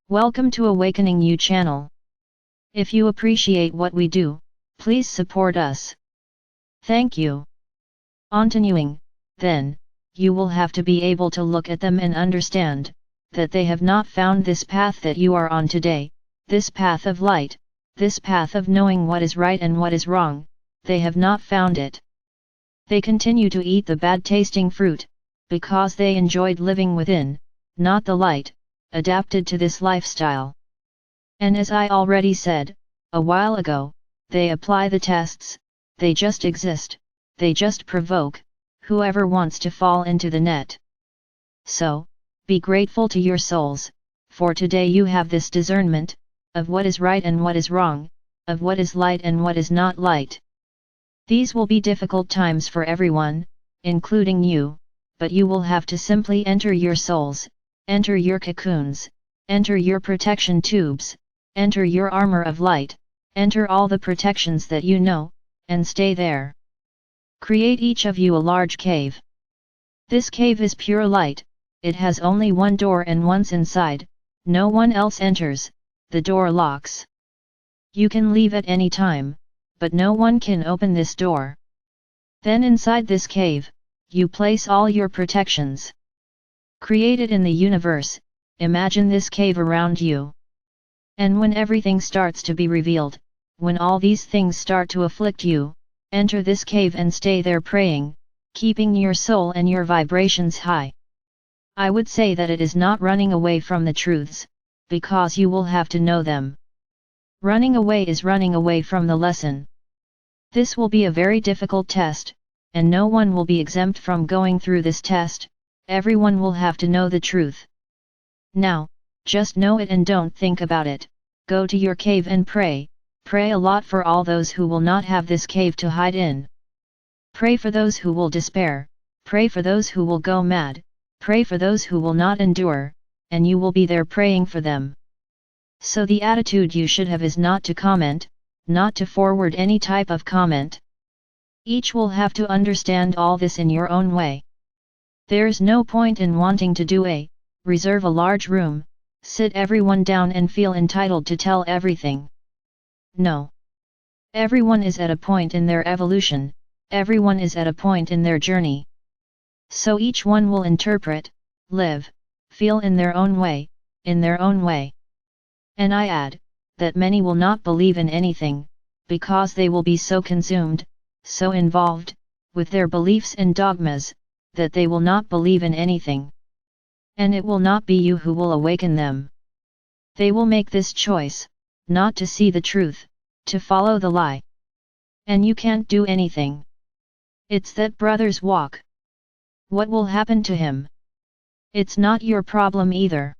Welcome to Awakening You channel. If you appreciate what we do, please support us. Thank you. Continuing, then, you will have to be able to look at them and understand that they have not found this path that you are on today, this path of light, this path of knowing what is right and what is wrong. They have not found it. They continue to eat the bad tasting fruit, because they enjoyed living within, not the light, adapted to this lifestyle. And as I already said, a while ago, they apply the tests, they just exist, they just provoke whoever wants to fall into the net. So, be grateful to your souls, for today you have this discernment, of what is right and what is wrong, of what is light and what is not light. These will be difficult times for everyone, including you, but you will have to simply enter your souls, enter your cocoons, enter your protection tubes, enter your armor of light, enter all the protections that you know, and stay there. Create each of you a large cave. This cave is pure light, it has only one door and once inside, no one else enters, the door locks. You can leave at any time, but no one can open this door. Then inside this cave, you place all your protections. Created in the universe, imagine this cave around you. And when everything starts to be revealed, when all these things start to afflict you, enter this cave and stay there praying, keeping your soul and your vibrations high. I would say that it is not running away from the truths, because you will have to know them. Running away is running away from the lesson. This will be a very difficult test, and no one will be exempt from going through this test. Everyone will have to know the truth. Now, just know it and don't think about it. Go to your cave and pray. Pray a lot for all those who will not have this cave to hide in. Pray for those who will despair. Pray for those who will go mad. Pray for those who will not endure, and you will be there praying for them. So the attitude you should have is not to comment, not to forward any type of comment. Each will have to understand all this in your own way. There's no point in wanting to reserve a large room, sit everyone down and feel entitled to tell everything. No. Everyone is at a point in their evolution, everyone is at a point in their journey. So each one will interpret, live, feel in their own way, in their own way. And I add, that many will not believe in anything, because they will be so consumed, so involved, with their beliefs and dogmas, that they will not believe in anything. And it will not be you who will awaken them. They will make this choice, not to see the truth, to follow the lie. And you can't do anything. It's that brother's walk. What will happen to him? It's not your problem either.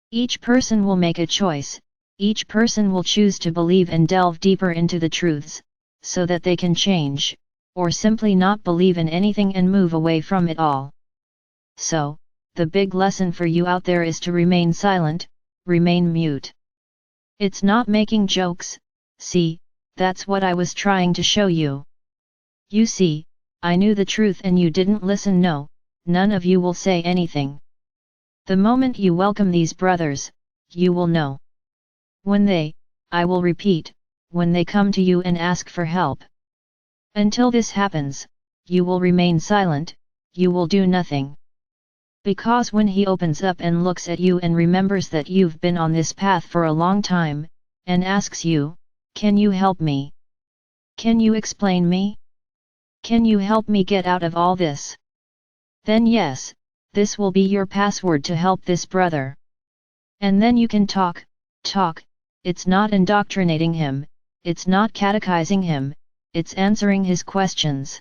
Each person will make a choice, each person will choose to believe and delve deeper into the truths, so that they can change, or simply not believe in anything and move away from it all. So, the big lesson for you out there is to remain silent, remain mute. It's not making jokes, see, that's what I was trying to show you. You see, I knew the truth and you didn't listen. No, none of you will say anything. The moment you welcome these brothers, you will know. When I will repeat, when they come to you and ask for help. Until this happens, you will remain silent, you will do nothing. Because when he opens up and looks at you and remembers that you've been on this path for a long time, and asks you, can you help me? Can you explain me? Can you help me get out of all this? Then yes, this will be your password to help this brother. And then you can talk, it's not indoctrinating him, it's not catechizing him, it's answering his questions.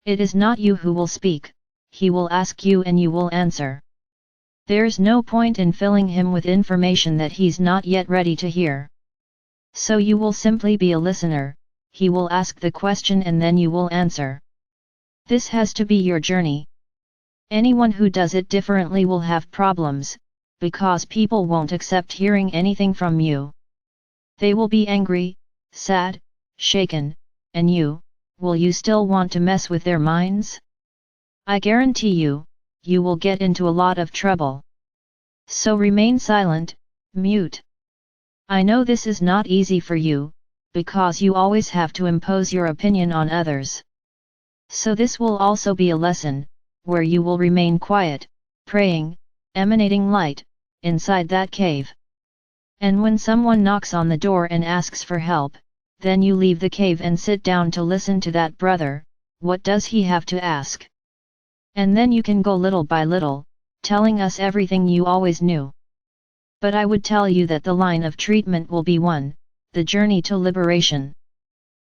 It is not you who will speak, he will ask you and you will answer. There's no point in filling him with information that he's not yet ready to hear. So you will simply be a listener, he will ask the question and then you will answer. This has to be your journey. Anyone who does it differently will have problems, because people won't accept hearing anything from you. They will be angry, sad, shaken, and will you still want to mess with their minds? I guarantee you, you will get into a lot of trouble. So remain silent, Mute. I know this is not easy for you, because you always have to impose your opinion on others. So this will also be a lesson, where you will remain quiet, praying, emanating light, inside that cave. And when someone knocks on the door and asks for help, then you leave the cave and sit down to listen to that brother, what does he have to ask? And then you can go little by little, telling us everything you always knew. But I would tell you that the line of treatment will be one, the journey to liberation.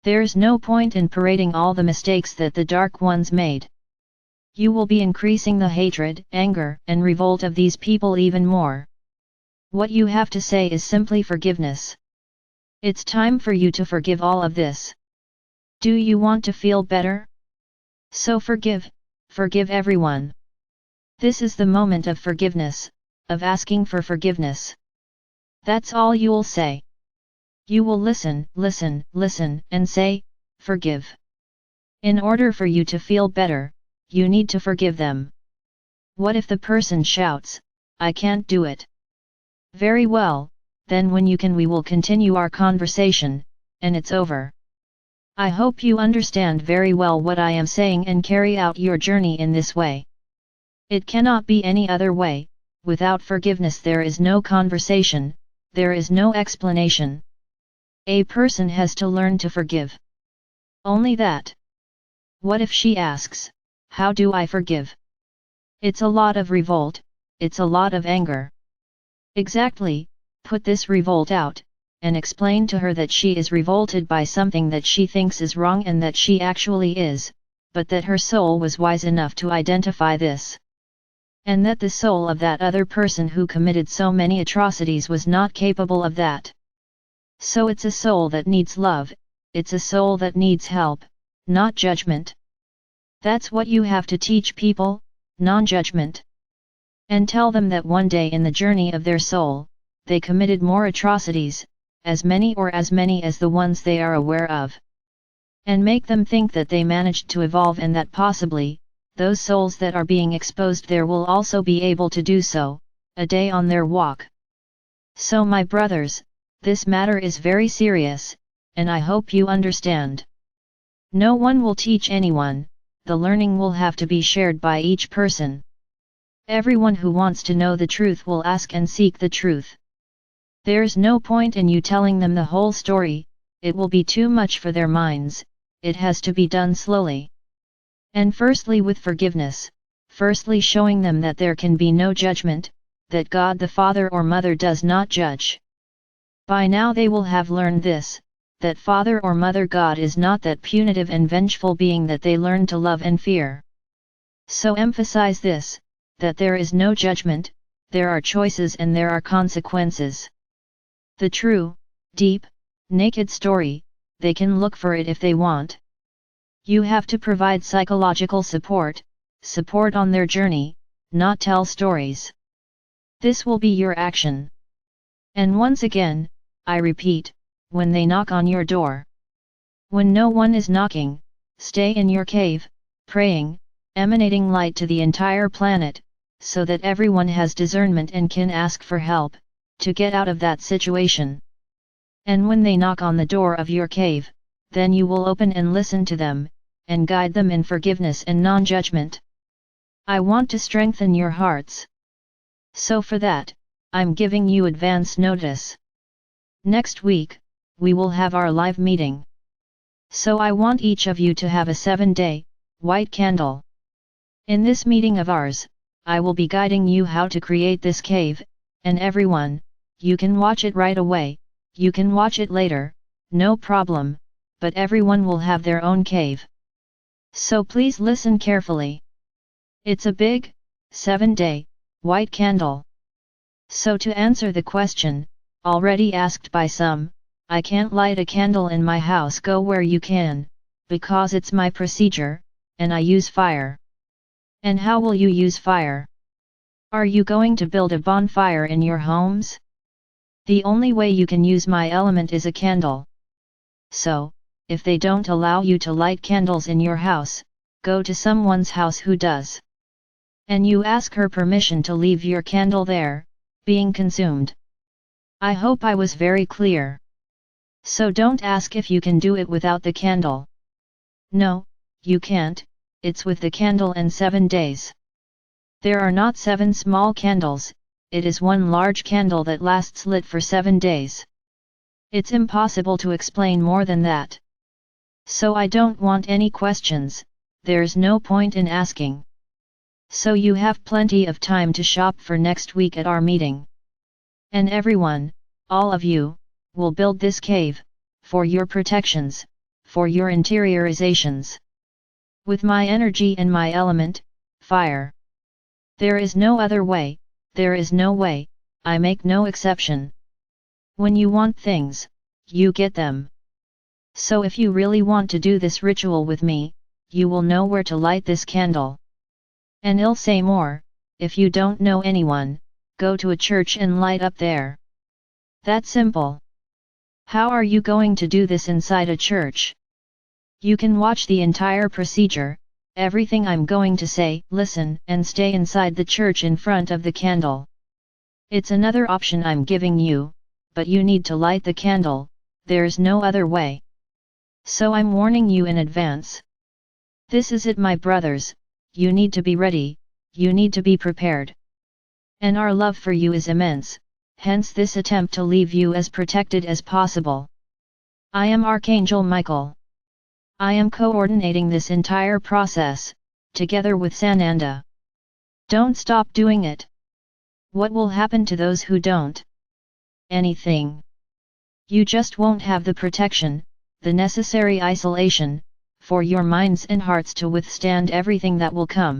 There's no point in parading all the mistakes that the Dark Ones made. You will be increasing the hatred, anger, and revolt of these people even more. What you have to say is simply forgiveness. It's time for you to forgive all of this. Do you want to feel better? So forgive everyone. This is the moment of forgiveness, of asking for forgiveness. That's all you'll say. You will listen, and say, forgive. In order for you to feel better, you need to forgive them. What if the person shouts, I can't do it? Very well, then when you can we will continue our conversation, and it's over. I hope you understand very well what I am saying and carry out your journey in this way. It cannot be any other way. Without forgiveness there is no conversation, there is no explanation. A person has to learn to forgive. Only that. What if she asks, how do I forgive? It's a lot of revolt, it's a lot of anger. Exactly, put this revolt out, and explain to her that she is revolted by something that she thinks is wrong and that she actually is, but that her soul was wise enough to identify this. And that the soul of that other person who committed so many atrocities was not capable of that. So it's a soul that needs love, it's a soul that needs help, not judgment. That's what you have to teach people, non-judgment. And tell them that one day in the journey of their soul, they committed more atrocities, as many as the ones they are aware of. And make them think that they managed to evolve and that possibly, those souls that are being exposed there will also be able to do so, a day on their walk. So my brothers, this matter is very serious, and I hope you understand. No one will teach anyone, the learning will have to be shared by each person. Everyone who wants to know the truth will ask and seek the truth. There's no point in you telling them the whole story, it will be too much for their minds, it has to be done slowly. And firstly with forgiveness, firstly showing them that there can be no judgment, that God the Father or Mother does not judge. By now they will have learned this, that Father or Mother God is not that punitive and vengeful being that they learn to love and fear. So emphasize this, that there is no judgment, there are choices and there are consequences. The true, deep, naked story, they can look for it if they want. You have to provide psychological support on their journey, not tell stories. This will be your action. And once again, I repeat, when they knock on your door. When no one is knocking, stay in your cave, praying, emanating light to the entire planet, so that everyone has discernment and can ask for help, to get out of that situation. And when they knock on the door of your cave, then you will open and listen to them, and guide them in forgiveness and non-judgment. I want to strengthen your hearts. So for that, I'm giving you advance notice. Next week, we will have our live meeting. So I want each of you to have a 7-day, white candle. In this meeting of ours, I will be guiding you how to create this cave, and everyone, you can watch it right away, you can watch it later, no problem, but everyone will have their own cave. So please listen carefully. It's a big, 7-day, white candle. So to answer the question, already asked by some, I can't light a candle in my house. Go where you can, because it's my procedure, and I use fire. And how will you use fire? Are you going to build a bonfire in your homes? The only way you can use my element is a candle. So, if they don't allow you to light candles in your house, go to someone's house who does. And you ask her permission to leave your candle there, being consumed. I hope I was very clear. So don't ask if you can do it without the candle. No, you can't, it's with the candle and 7 days. There are not 7 small candles, it is one large candle that lasts lit for 7 days. It's impossible to explain more than that. So I don't want any questions, there's no point in asking. So you have plenty of time to shop for next week at our meeting. And everyone, all of you, will build this cave, for your protections, for your interiorizations. With my energy and my element, fire. There is no other way, there is no way, I make no exception. When you want things, you get them. So if you really want to do this ritual with me, you will know where to light this candle. And I'll say more, if you don't know anyone, go to a church and light up there. That simple. How are you going to do this inside a church? You can watch the entire procedure, everything I'm going to say, listen and stay inside the church in front of the candle. It's another option I'm giving you, but you need to light the candle, there's no other way. So I'm warning you in advance. This is it, my brothers, you need to be ready, you need to be prepared. And our love for you is immense, hence this attempt to leave you as protected as possible. I am Archangel Michael. I am coordinating this entire process, together with Sananda. Don't stop doing it. What will happen to those who don't? Anything. You just won't have the protection, the necessary isolation, for your minds and hearts to withstand everything that will come.